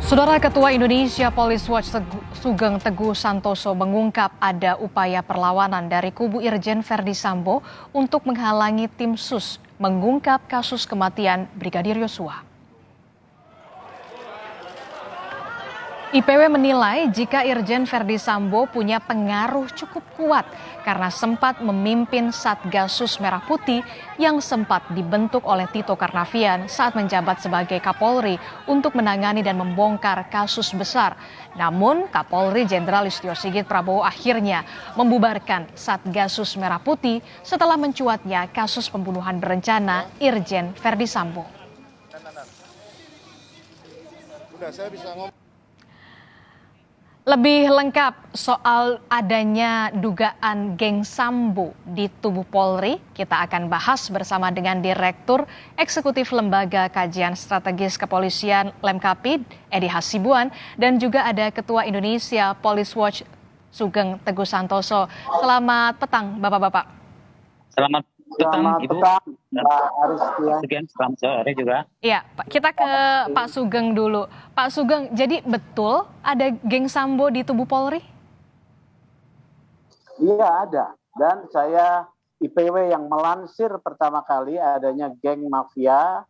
Saudara Ketua Indonesia Police Watch Sugeng Teguh Santoso mengungkap ada upaya perlawanan dari kubu Irjen Verdi Sambo untuk menghalangi tim SUS mengungkap kasus kematian Brigadir Yosua. IPW menilai jika Irjen Verdi Sambo punya pengaruh cukup kuat karena sempat memimpin Satgasus Merah Putih yang sempat dibentuk oleh Tito Karnavian saat menjabat sebagai Kapolri untuk menangani dan membongkar kasus besar. Namun Kapolri Jenderal Listio Sigit Prabowo akhirnya membubarkan Satgasus Merah Putih setelah mencuatnya kasus pembunuhan berencana Irjen Verdi Sambo. Lebih lengkap soal adanya dugaan geng Sambo di tubuh Polri, kita akan bahas bersama dengan Direktur Eksekutif Lembaga Kajian Strategis Kepolisian Lemkapid, Edi Hasibuan, dan juga ada Ketua Indonesia Police Watch Sugeng Teguh Santoso. Selamat petang, Bapak-Bapak. Selamat petang, Ibu. Mbak Aristia. Selamat sore juga. Iya, Pak, kita ke Pak Sugeng dulu. Pak Sugeng, jadi betul ada geng Sambo di tubuh Polri? Iya ada, dan saya IPW yang melansir pertama kali adanya geng mafia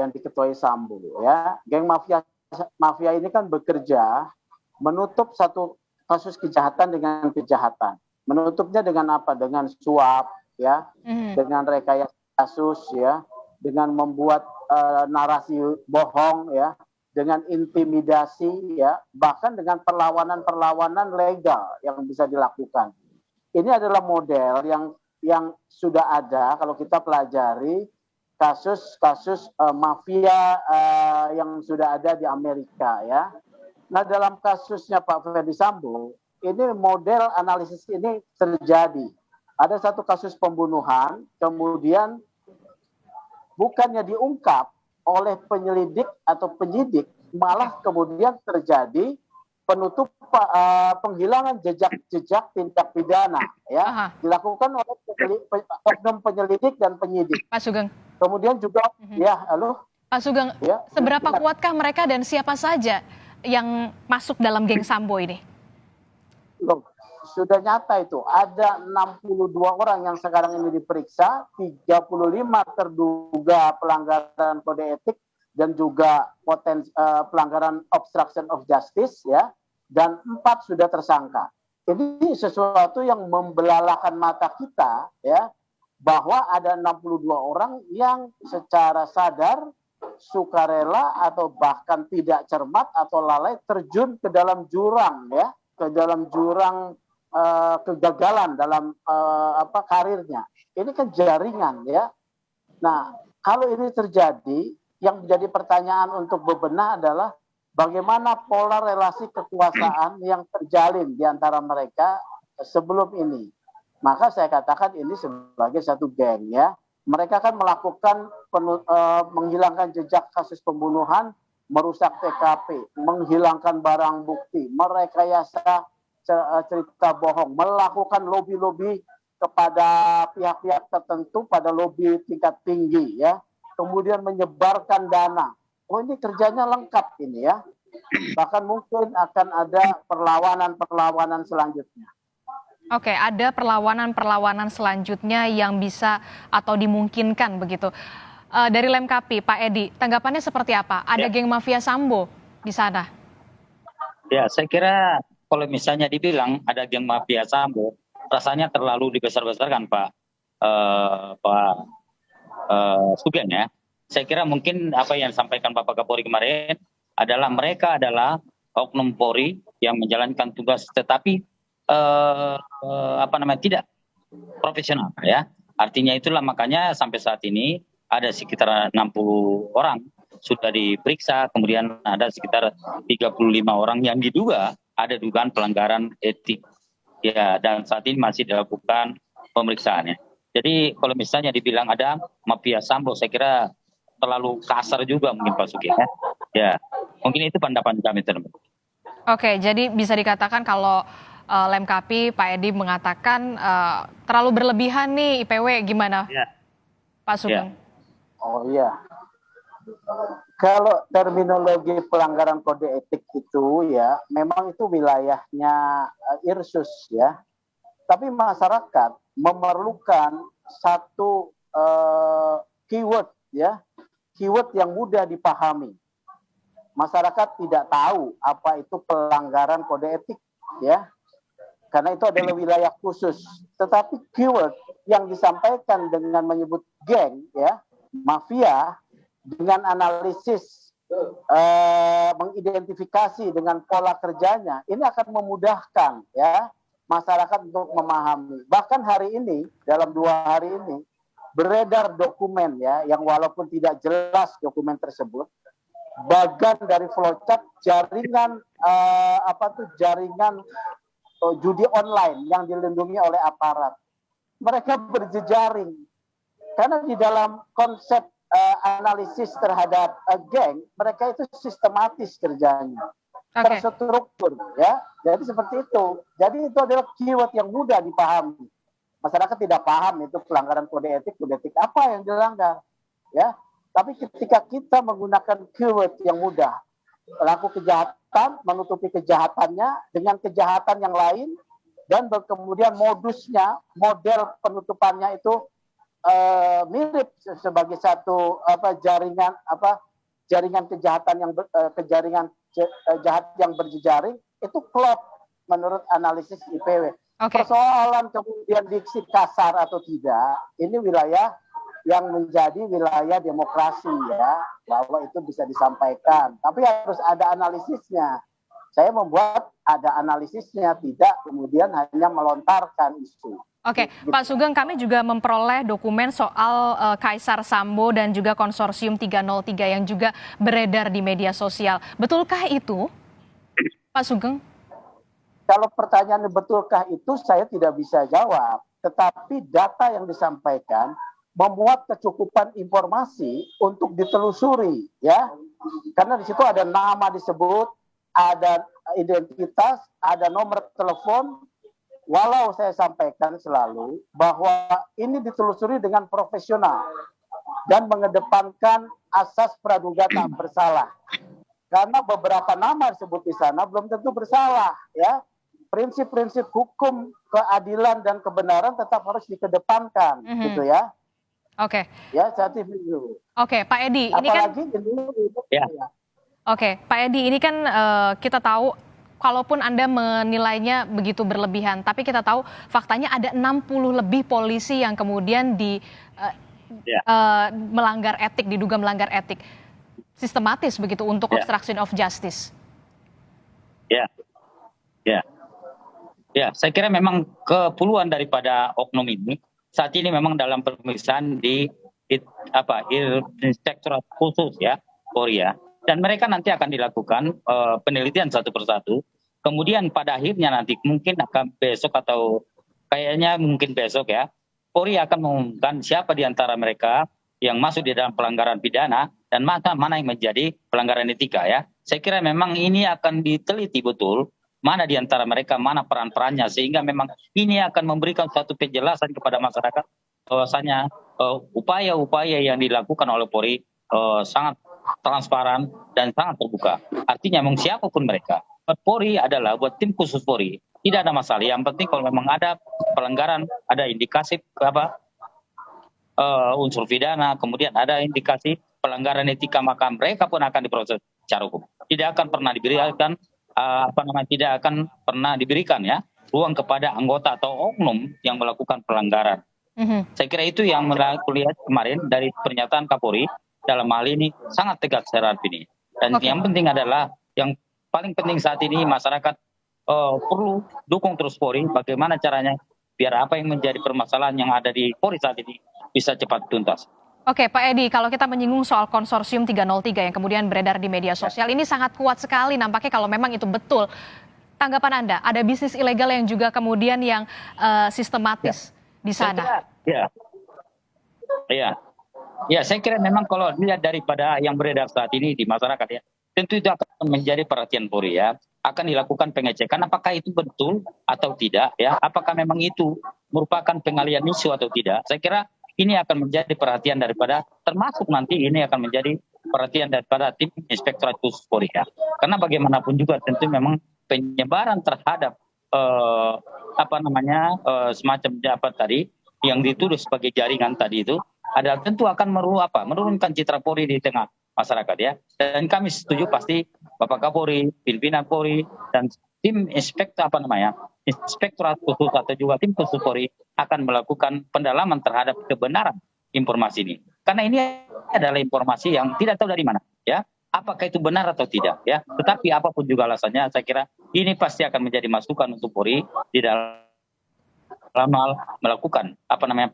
yang diketuai Sambo. Ya, geng mafia ini kan bekerja menutup satu kasus kejahatan dengan kejahatan. Menutupnya dengan apa? Dengan suap, ya, dengan rekayasa kasus, ya, dengan membuat narasi bohong, ya, dengan intimidasi, ya, bahkan dengan perlawanan legal yang bisa dilakukan. Ini adalah model yang sudah ada kalau kita pelajari kasus-kasus mafia yang sudah ada di Amerika, ya. Nah, dalam kasusnya Pak Verdi Sambo, ini model analisis ini terjadi. Ada satu kasus pembunuhan, kemudian bukannya diungkap oleh penyelidik atau penyidik, malah kemudian terjadi penghilangan jejak tindak pidana, ya, dilakukan oleh oknum penyelidik dan penyidik. Pak Sugeng. Kemudian juga, ya, halo. Pak Sugeng, ya, seberapa kuatkah mereka dan siapa saja yang masuk dalam geng Sambo ini? Loh, sudah nyata itu, ada 62 orang yang sekarang ini diperiksa, 35 terduga pelanggaran kode etik dan juga pelanggaran obstruction of justice, ya, dan 4 sudah tersangka. Ini sesuatu yang membelalakan mata kita, ya, bahwa ada 62 orang yang secara sadar, sukarela atau bahkan tidak cermat atau lalai terjun ke dalam jurang, ya, ke dalam jurang kegagalan dalam karirnya. Ini kan jaringan, ya. Nah, kalau ini terjadi, yang menjadi pertanyaan untuk bebenah adalah bagaimana pola relasi kekuasaan yang terjalin di antara mereka sebelum ini. Maka saya katakan ini sebagai satu geng, ya. Mereka kan melakukan menghilangkan jejak kasus pembunuhan, merusak TKP, menghilangkan barang bukti, merekayasa cerita bohong, melakukan lobby-lobby kepada pihak-pihak tertentu pada lobby tingkat tinggi, ya. Kemudian menyebarkan dana. Oh, ini kerjanya lengkap ini, ya. Bahkan mungkin akan ada perlawanan selanjutnya. Oke, ada perlawanan selanjutnya yang bisa atau dimungkinkan begitu. Dari Lemkapi, Pak Edi, tanggapannya seperti apa? Ada geng mafia Sambo di sana? Ya, saya kira kalau misalnya dibilang ada geng mafia Sambo, rasanya terlalu dibesar-besarkan Pak Sugeng, ya. Saya kira mungkin apa yang disampaikan Bapak Kapolri kemarin adalah mereka adalah oknum Polri yang menjalankan tugas, tetapi tidak profesional, ya. Artinya itulah makanya sampai saat ini ada sekitar 60 orang sudah diperiksa, kemudian ada sekitar 35 orang yang diduga ada dugaan pelanggaran etik, ya, dan saat ini masih dilakukan pemeriksaannya. Jadi kalau misalnya dibilang ada mafia Sambo, saya kira terlalu kasar juga mungkin Pak Sugeng, ya. Ya, mungkin itu pendapat kami teman-teman. Oke, jadi bisa dikatakan kalau Lemkapi, Pak Edi mengatakan terlalu berlebihan nih IPW, gimana? Ya. Pak Sugeng? Oh iya, Kalau terminologi pelanggaran kode etik itu ya, memang itu wilayahnya Irsus ya. Tapi masyarakat memerlukan satu keyword ya, keyword yang mudah dipahami. Masyarakat tidak tahu apa itu pelanggaran kode etik ya, karena itu adalah wilayah khusus. Tetapi keyword yang disampaikan dengan menyebut geng ya, mafia, dengan analisis mengidentifikasi dengan pola kerjanya, ini akan memudahkan ya masyarakat untuk memahami. Bahkan hari ini, dalam 2 hari ini, beredar dokumen ya, yang walaupun tidak jelas dokumen tersebut, bagian dari flowchart jaringan jaringan judi online yang dilindungi oleh aparat. Mereka berjejaring karena di dalam konsep analisis terhadap geng, mereka itu sistematis kerjanya, terstruktur ya. Jadi seperti itu. Jadi itu adalah keyword yang mudah dipahami. Masyarakat tidak paham itu pelanggaran kode etik apa yang dilanggar ya. Tapi ketika kita menggunakan keyword yang mudah, pelaku kejahatan menutupi kejahatannya dengan kejahatan yang lain, dan kemudian modusnya, model penutupannya itu mirip sebagai satu jaringan kejahatan jahat yang berjejaring, itu klop menurut analisis IPW. Persoalan kemudian diksi kasar atau tidak, ini wilayah yang menjadi wilayah demokrasi ya, bahwa itu bisa disampaikan, tapi harus ada analisisnya. Saya membuat ada analisisnya, tidak kemudian hanya melontarkan isu. Oke, Pak Sugeng, kami juga memperoleh dokumen soal Kaisar Sambo dan juga konsorsium 303 yang juga beredar di media sosial. Betulkah itu, Pak Sugeng? Kalau pertanyaannya betulkah itu, saya tidak bisa jawab. Tetapi data yang disampaikan memuat kecukupan informasi untuk ditelusuri, ya. Karena di situ ada nama disebut, ada identitas, ada nomor telepon. Walau saya sampaikan selalu bahwa ini ditelusuri dengan profesional dan mengedepankan asas praduga tak bersalah. Karena beberapa nama disebut di sana belum tentu bersalah, ya. Prinsip-prinsip hukum, keadilan dan kebenaran tetap harus dikedepankan, gitu ya. Oke. Ya, saya dulu. Oke, Pak Edi, ini kan. Ya. Oke, Pak Edi, ini kan kita tahu, kalaupun Anda menilainya begitu berlebihan, tapi kita tahu faktanya ada 60 lebih polisi yang kemudian melanggar etik, diduga melanggar etik. Sistematis begitu untuk obstruction of justice. Ya, saya kira memang kepuluhan daripada oknum ini saat ini memang dalam pemeriksaan di Inspektorat Khusus ya, Polri ya. Dan mereka nanti akan dilakukan penelitian satu persatu. Kemudian pada akhirnya nanti mungkin akan besok atau kayaknya mungkin besok ya, Polri akan mengumumkan siapa di antara mereka yang masuk di dalam pelanggaran pidana dan mana yang menjadi pelanggaran etika ya. Saya kira memang ini akan diteliti betul mana di antara mereka, mana peran-perannya, sehingga memang ini akan memberikan suatu penjelasan kepada masyarakat bahwasanya upaya-upaya yang dilakukan oleh Polri sangat transparan dan sangat terbuka. Artinya memang siapapun mereka, Polri adalah buat tim khusus Polri, tidak ada masalah. Yang penting kalau memang ada pelanggaran, ada indikasi unsur pidana, kemudian ada indikasi pelanggaran etika, maka mereka pun akan diproses secara hukum. Tidak akan pernah diberikan tidak akan pernah diberikan ya ruang kepada anggota atau oknum yang melakukan pelanggaran. Saya kira itu yang lihat kemarin dari pernyataan Kapolri dalam hal ini sangat tegas secara ini. Dan yang penting adalah, yang paling penting saat ini masyarakat perlu dukung terus Polri. Bagaimana caranya biar apa yang menjadi permasalahan yang ada di Polri saat ini bisa cepat tuntas. Oke, Pak Edi, kalau kita menyinggung soal konsorsium 303 yang kemudian beredar di media sosial, ini sangat kuat sekali nampaknya kalau memang itu betul. Tanggapan Anda, ada bisnis ilegal yang juga kemudian yang sistematis di sana? Ya, saya kira memang kalau dilihat daripada yang beredar saat ini di masyarakat ya, tentu itu akan menjadi perhatian Polri ya. Akan dilakukan pengecekan apakah itu betul atau tidak ya, apakah memang itu merupakan pengalian isu atau tidak. Saya kira ini akan menjadi perhatian daripada, termasuk nanti ini akan menjadi perhatian daripada tim Inspektorat Khusus Polri ya. Karena bagaimanapun juga tentu memang penyebaran terhadap semacam apa tadi yang dituduh sebagai jaringan tadi itu adalah tentu akan menurunkan citra Polri di tengah masyarakat ya. Dan kami setuju pasti Bapak Kapolri, pimpinan Polri dan tim Inspektorat Khusus atau juga tim khusus Polri akan melakukan pendalaman terhadap kebenaran informasi ini. Karena ini adalah informasi yang tidak tahu dari mana, ya. Apakah itu benar atau tidak, ya. Tetapi apapun juga alasannya, saya kira ini pasti akan menjadi masukan untuk Polri di dalam melakukan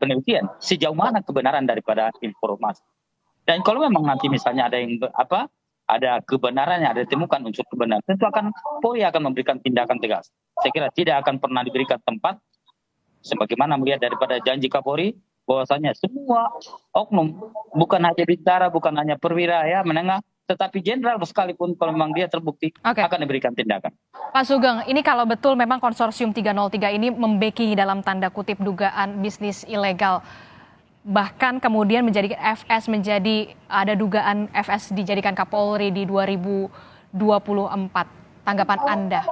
penelitian sejauh mana kebenaran daripada informasi. Dan kalau memang nanti misalnya ada kebenaran yang ada ditemukan unsur kebenaran, tentu akan Polri akan memberikan tindakan tegas. Saya kira tidak akan pernah diberikan tempat, sebagaimana melihat daripada janji Kapolri, bahwasanya semua oknum, bukan hanya bintara, bukan hanya perwira ya menengah, tetapi jenderal sekalipun kalau memang dia terbukti akan diberikan tindakan. Pak Sugeng, ini kalau betul memang konsorsium 303 ini membeki dalam tanda kutip dugaan bisnis ilegal, bahkan kemudian menjadi ada dugaan FS dijadikan Kapolri di 2024. Tanggapan Anda?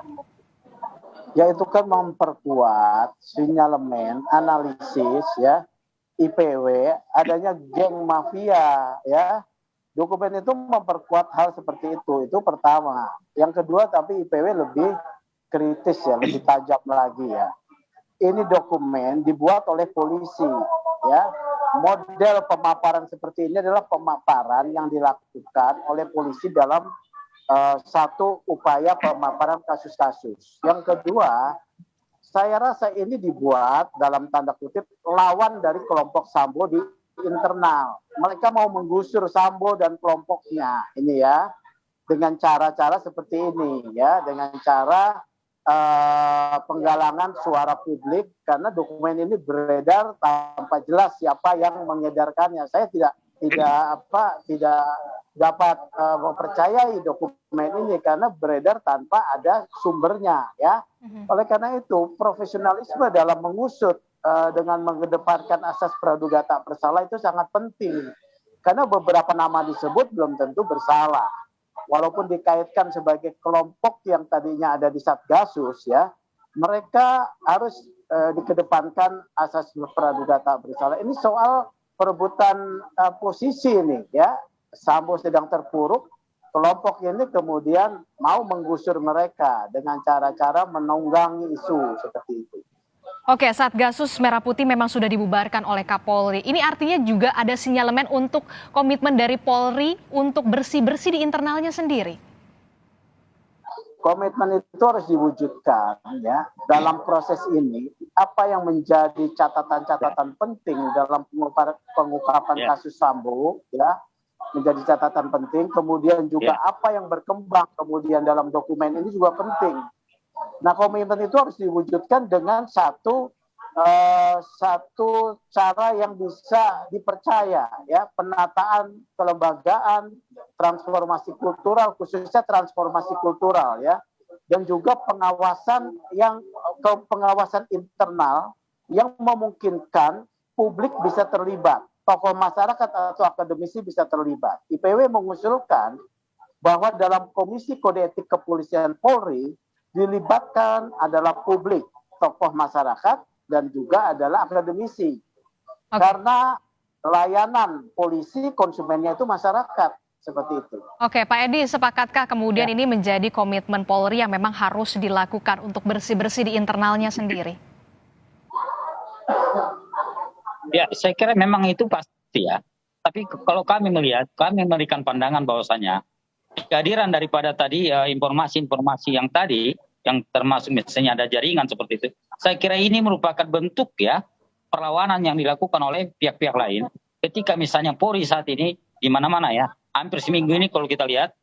Ya itu kan memperkuat sinyalemen analisis ya IPW adanya geng mafia ya. Dokumen itu memperkuat hal seperti itu pertama. Yang kedua tapi IPW lebih kritis ya, lebih tajam lagi ya. Ini dokumen dibuat oleh polisi ya. Model pemaparan seperti ini adalah pemaparan yang dilakukan oleh polisi dalam satu upaya pemaparan kasus-kasus. Yang kedua, saya rasa ini dibuat dalam tanda kutip lawan dari kelompok Sambo di internal. Mereka mau menggusur Sambo dan kelompoknya ini ya, dengan cara-cara seperti ini ya, dengan cara penggalangan suara publik, karena dokumen ini beredar tanpa jelas siapa yang mengedarkannya. Saya tidak dapat mempercayai dokumen ini karena beredar tanpa ada sumbernya ya. Oleh karena itu profesionalisme dalam mengusut dengan mengedepankan asas praduga tak bersalah itu sangat penting, karena beberapa nama disebut belum tentu bersalah. Walaupun dikaitkan sebagai kelompok yang tadinya ada di Satgasus ya, mereka harus dikedepankan asas praduga tak bersalah. Ini soal perebutan posisi ini ya. Sambo sedang terpuruk, kelompok ini kemudian mau menggusur mereka dengan cara-cara menunggangi isu seperti itu. Oke, Satgasus Merah Putih memang sudah dibubarkan oleh Kapolri. Ini artinya juga ada sinyalemen untuk komitmen dari Polri untuk bersih-bersih di internalnya sendiri. Komitmen itu harus diwujudkan ya. Dalam proses ini, apa yang menjadi catatan-catatan penting dalam pengungkapan kasus Sambo ya, menjadi catatan penting. Kemudian juga apa yang berkembang kemudian dalam dokumen ini juga penting. Nah, komitmen itu harus diwujudkan dengan satu cara yang bisa dipercaya ya, penataan kelembagaan, transformasi kultural, khususnya transformasi kultural ya, dan juga pengawasan internal yang memungkinkan publik bisa terlibat, tokoh masyarakat atau akademisi bisa terlibat. IPW mengusulkan bahwa dalam Komisi Kode Etik Kepolisian Polri dilibatkan adalah publik, tokoh masyarakat, dan juga adalah akademisi. Karena layanan polisi konsumennya itu masyarakat, seperti itu. Oke, Pak Edi, sepakatkah kemudian ini menjadi komitmen Polri yang memang harus dilakukan untuk bersih-bersih di internalnya sendiri? Ya, saya kira memang itu pasti ya. Tapi kalau kami memberikan pandangan bahwasanya kehadiran daripada tadi informasi-informasi yang tadi, yang termasuk misalnya ada jaringan seperti itu, saya kira ini merupakan bentuk ya perlawanan yang dilakukan oleh pihak-pihak lain. Ketika misalnya Polri saat ini di mana-mana ya, hampir seminggu ini kalau kita lihat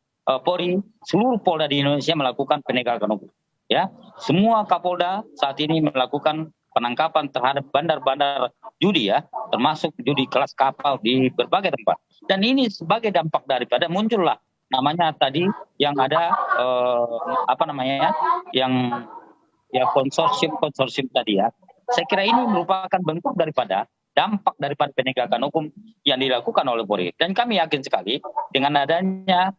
Polri, seluruh Polda di Indonesia melakukan penegakan hukum. Ya, semua Kapolda saat ini melakukan penangkapan terhadap bandar-bandar judi ya, termasuk judi kelas kapal di berbagai tempat. Dan ini sebagai dampak daripada muncullah namanya tadi yang ada yang konsorsium tadi ya. Saya kira ini merupakan bentuk daripada dampak daripada penegakan hukum yang dilakukan oleh Polri. Dan kami yakin sekali dengan adanya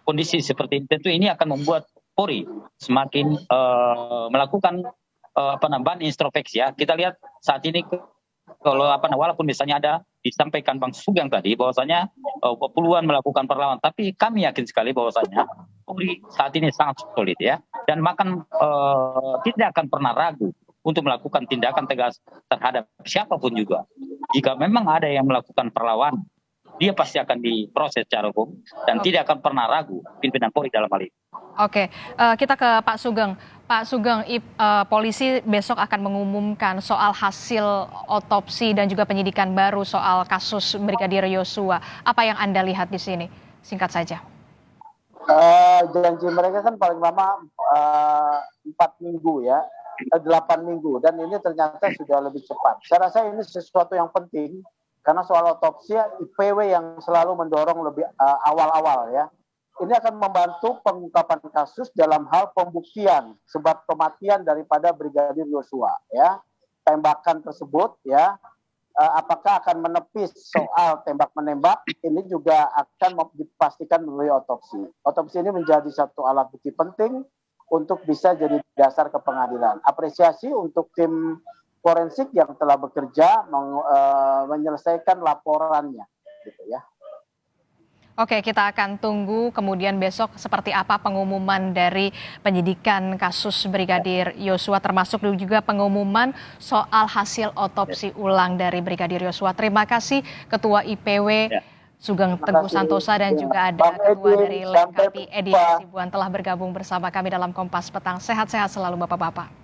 kondisi seperti ini, tentu ini akan membuat Polri semakin melakukan penambahan introspeksi ya. Kita lihat saat ini kalau walaupun misalnya ada disampaikan Bang Sugeng tadi bahwasanya puluhan melakukan perlawanan, tapi kami yakin sekali bahwasanya Polri saat ini sangat solid ya, dan tidak akan pernah ragu untuk melakukan tindakan tegas terhadap siapapun juga. Jika memang ada yang melakukan perlawanan, dia pasti akan diproses secara hukum dan tidak akan pernah ragu pimpinan Polri dalam hal ini. Oke, kita ke Pak Sugeng. Pak Sugeng, polisi besok akan mengumumkan soal hasil otopsi dan juga penyidikan baru soal kasus Brigadir Yosua. Apa yang Anda lihat di sini? Singkat saja. Janji mereka kan paling lama 4 minggu ya, 8 minggu, dan ini ternyata sudah lebih cepat. Saya rasa ini sesuatu yang penting karena soal otopsi IPW yang selalu mendorong lebih awal-awal ya. Ini akan membantu pengungkapan kasus dalam hal pembuktian sebab kematian daripada Brigadir Yosua ya. Tembakan tersebut ya, apakah akan menepis soal tembak menembak, ini juga akan dipastikan melalui otopsi. Otopsi ini menjadi satu alat bukti penting untuk bisa jadi dasar ke pengadilan. Apresiasi untuk tim forensik yang telah bekerja menyelesaikan laporannya gitu ya. Oke, kita akan tunggu kemudian besok seperti apa pengumuman dari penyidikan kasus Brigadir Yosua, termasuk juga pengumuman soal hasil otopsi ulang dari Brigadir Yosua. Terima kasih Ketua IPW Sugeng Teguh Santosa dan juga ada Ketua dari Lengkapi Edi Hasibuan telah bergabung bersama kami dalam Kompas Petang. Sehat-sehat selalu Bapak-Bapak.